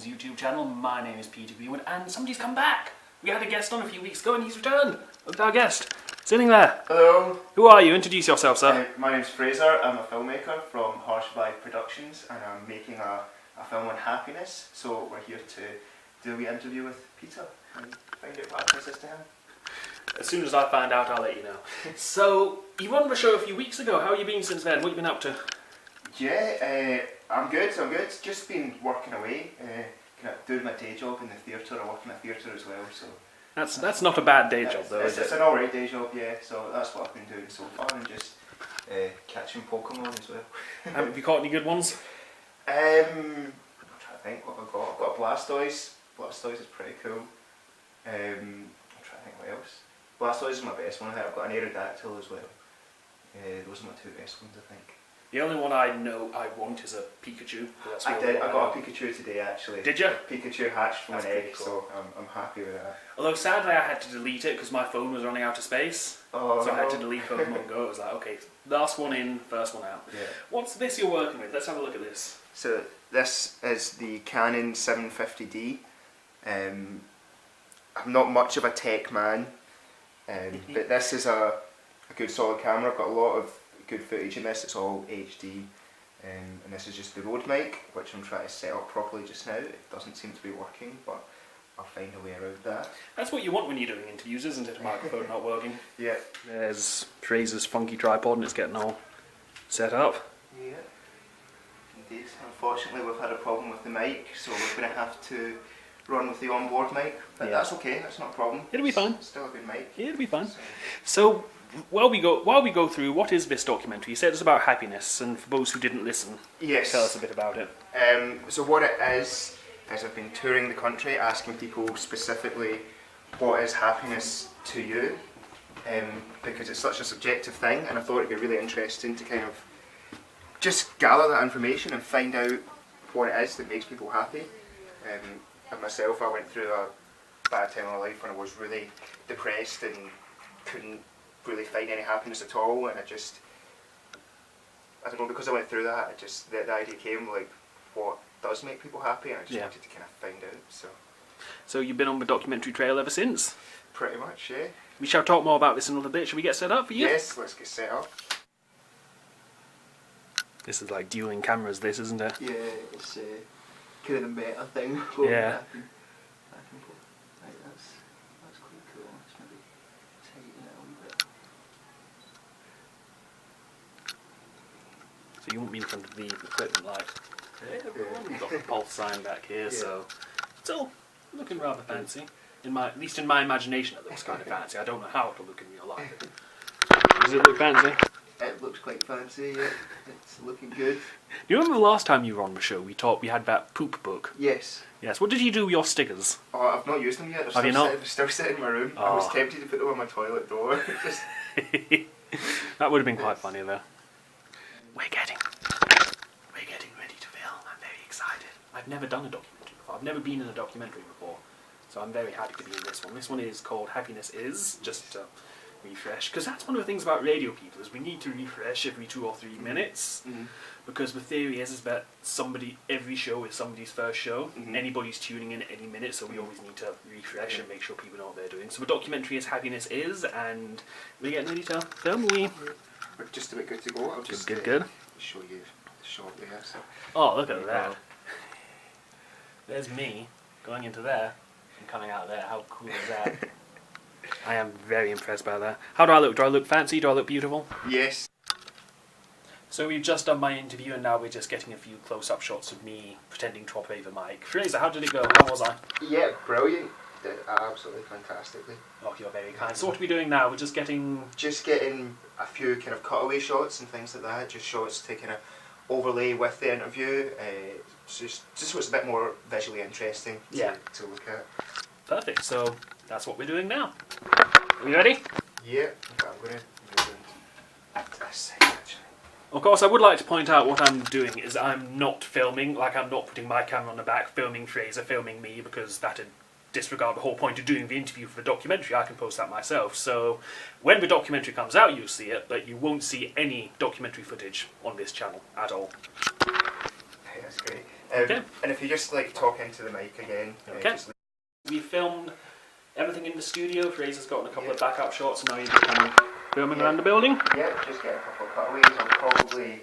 Film's YouTube channel. My name is Peter Greenwood and somebody's come back. We had a guest on a few weeks ago and he's returned. Look at our guest, sitting there. Hello. Who are you? Introduce yourself, sir. My name's Fraser. I'm a filmmaker from Harsh Vibe Productions and I'm making a film on happiness. So we're here to do a wee interview with Peter and find out what happiness is to him. As soon as I find out, I'll let you know. So, you were on the show a few weeks ago. How have you been since then? What have you been up to? Yeah, I'm good. Just been working away, kind of doing my day job in the theatre. I work in a theatre as well, so... That's not a bad day job though, is it? It's an alright day job, yeah, so that's what I've been doing so far, and just catching Pokemon as well. Have you caught any good ones? I'm trying to think what I've got. I've got a Blastoise. Blastoise is pretty cool. I'm trying to think what else. Blastoise is my best one. I think I've got an Aerodactyl as well. Those are my two best ones, I think. The only one I know I want is a Pikachu. I got a Pikachu today actually. Did you? Pikachu hatched from an egg, cool. so I'm happy with that. Although sadly I had to delete it because my phone was running out of space. Oh, so no. I had to delete Pokemon Go. It was like, okay, last one in, first one out. Yeah. What's this you're working with? Let's have a look at this. So this is the Canon 750D. I'm not much of a tech man, but this is a good solid camera. I've got a lot of good footage in this. It's all HD, and this is just the Rode mic, which I'm trying to set up properly just now. It doesn't seem to be working, but I'll find a way around that. That's what you want when you're doing interviews, isn't it? A microphone not working. Yeah. There's Fraser's funky tripod and it's getting all set up. Yeah. Indeed. Unfortunately, we've had a problem with the mic, so we're going to have to run with the onboard mic, but that's okay. That's not a problem. It'll be fine. It's still a good mic. Yeah, it'll be fine. So, while we go through, what is this documentary? You said it's about happiness, and for those who didn't listen, yes, tell us a bit about it. So what it is I've been touring the country asking people specifically what is happiness to you, because it's such a subjective thing, and I thought it'd be really interesting to kind of just gather that information and find out what it is that makes people happy. And myself, I went through a bad time in my life when I was really depressed and couldn't really find any happiness at all, and I don't know, because I went through that, the idea came, like, what does make people happy, and I just wanted to kind of find out, So you've been on the documentary trail ever since? Pretty much, yeah. We shall talk more about this in a little bit. Shall we get set up for you? Yes, let's get set up. This is like dueling cameras, this, isn't it? Yeah, it's kind of the meta thing. Yeah. That's quite cool. Let's maybe tighten it a wee bit. So you won't be in front of the equipment like, hey everyone, we've got the pulse sign back here, so still looking rather fancy. At least in my imagination it looks kind of fancy. I don't know how it'll look in real life. Does it look fancy? It looks quite fancy, yeah. It's looking good. Do you remember the last time you were on the show we had that poop book? Yes. Yes, what did you do with your stickers? Oh, I've not used them yet. They're still sitting in my room. I was tempted to put them on my toilet door. That would have been quite funny though. We're getting ready to film. I'm very excited. I've never done a documentary before. I've never been in a documentary before. So I'm very happy to be in this one. This one is called Happiness Is, just to refresh. Because that's one of the things about radio people, is we need to refresh every 2 or 3 minutes. Mm-hmm. Because the theory is that every show is somebody's first show. Mm-hmm. Anybody's tuning in at any minute, so we always need to refresh and make sure people know what they're doing. So the documentary is Happiness Is, and we're getting ready to film. We're just a bit good to go. I'll just good. Show you shortly here. So. Oh, look at that. There's me going into there and coming out there. How cool is that? I am very impressed by that. How do I look? Do I look fancy? Do I look beautiful? Yes. So we've just done my interview and now we're just getting a few close-up shots of me pretending to operate the mic. Fraser, how did it go? How was I? Yeah, brilliant. Did absolutely fantastically. Oh, you're very kind. So what are we doing now? We're just getting a few kind of cutaway shots and things like that. Just shots to kind of overlay with the interview. Just so it's a bit more visually interesting to look at. Perfect. So that's what we're doing now. Are we ready? Yeah. I'm going to move into this side actually. Of course, I would like to point out what I'm doing is I'm not filming, like I'm not putting my camera on the back, filming Fraser, filming me, because that'd disregard the whole point of doing the interview for the documentary. I can post that myself. So when the documentary comes out, you'll see it, but you won't see any documentary footage on this channel at all. Hey, that's great. Okay. And if you just like talk into the mic again. Okay. We filmed everything in the studio. Fraser's gotten a couple of backup shots, and now you're just kind of filming around the building. Yeah, just get a couple of cutaways. I'll probably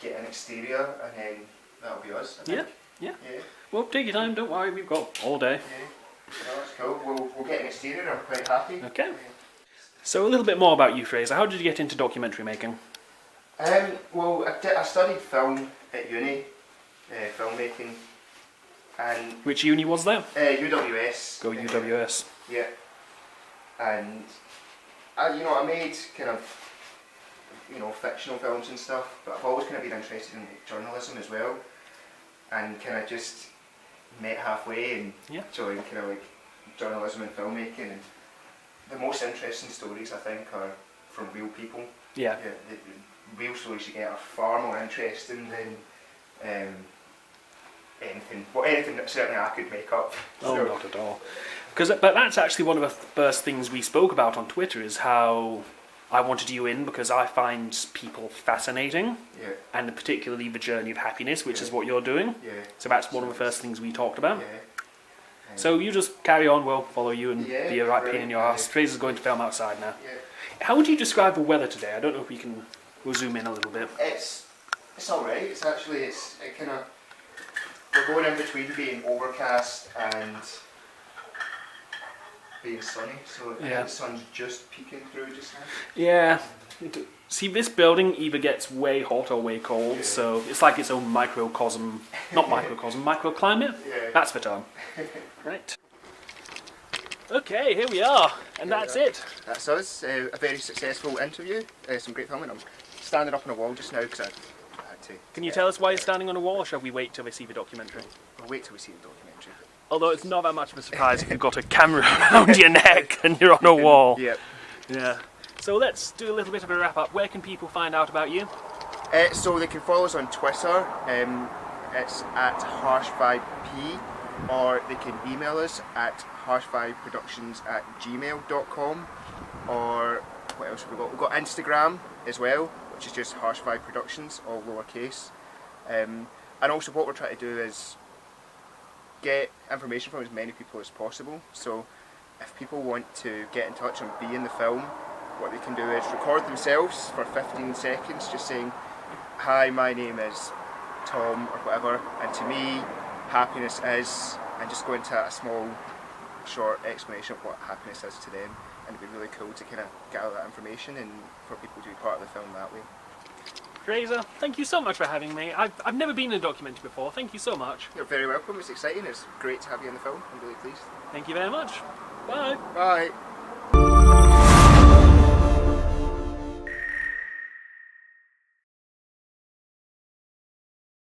get an exterior, and then that'll be us. I think. Yeah. Well, take your time. Don't worry. We've got all day. Yeah. No, that's cool. We'll get an exterior. I'm quite happy. Okay. So a little bit more about you, Fraser. How did you get into documentary making? Well, I studied film at uni, filmmaking, and Which uni was that? UWS. Go UWS. Yeah, and I made kind of fictional films and stuff, but I've always kind of been interested in journalism as well, and kind of just met halfway and joined kind of like journalism and filmmaking. And the most interesting stories I think are from real people. Yeah. The real stories you get are far more interesting than anything that certainly I could make up. Oh, not at all. But that's actually one of the first things we spoke about on Twitter, is how I wanted you in because I find people fascinating, and particularly the journey of happiness, which is what you're doing. Yeah. So that's one of the first things we talked about. Yeah. So you just carry on, we'll follow you and be a right pain in your ass. Fraser's going to film outside now. Yeah. How would you describe the weather today? I don't know if we'll zoom in a little bit. It's alright. It kind of, we're going in between being overcast and being sunny, so I think the sun's just peeking through just now. Yeah. See, this building either gets way hot or way cold, so it's like its own microcosm, not microcosm, microclimate. Yeah. That's the term. Right. Okay, here we are, and that's it. That's us. A very successful interview. Some great filming. I'm standing up on a wall just now because I had to. Can you tell us why you're standing on a wall, or shall we wait till we see the documentary? We'll wait till we see the documentary. Although it's not that much of a surprise if you've got a camera around your neck and you're on a wall. Yep. Yeah. So let's do a little bit of a wrap up. Where can people find out about you? So they can follow us on Twitter. It's at harsh5p, or they can email us at harsh5productions@gmail.com, or what else have we got? We've got Instagram as well, which is just harsh5productions, all lowercase. And also what we're trying to do is get information from as many people as possible. So if people want to get in touch and be in the film, what they can do is record themselves for 15 seconds just saying, "Hi, my name is Tom," or whatever, and to me happiness is, and just go into a small short explanation of what happiness is to them. And it'd be really cool to kind of get all that information and for people to be part of the film that way. Fraser, thank you so much for having me. I've never been in a documentary before. Thank you so much. You're very welcome. It's exciting. It's great to have you in the film. I'm really pleased. Thank you very much. Bye. Bye.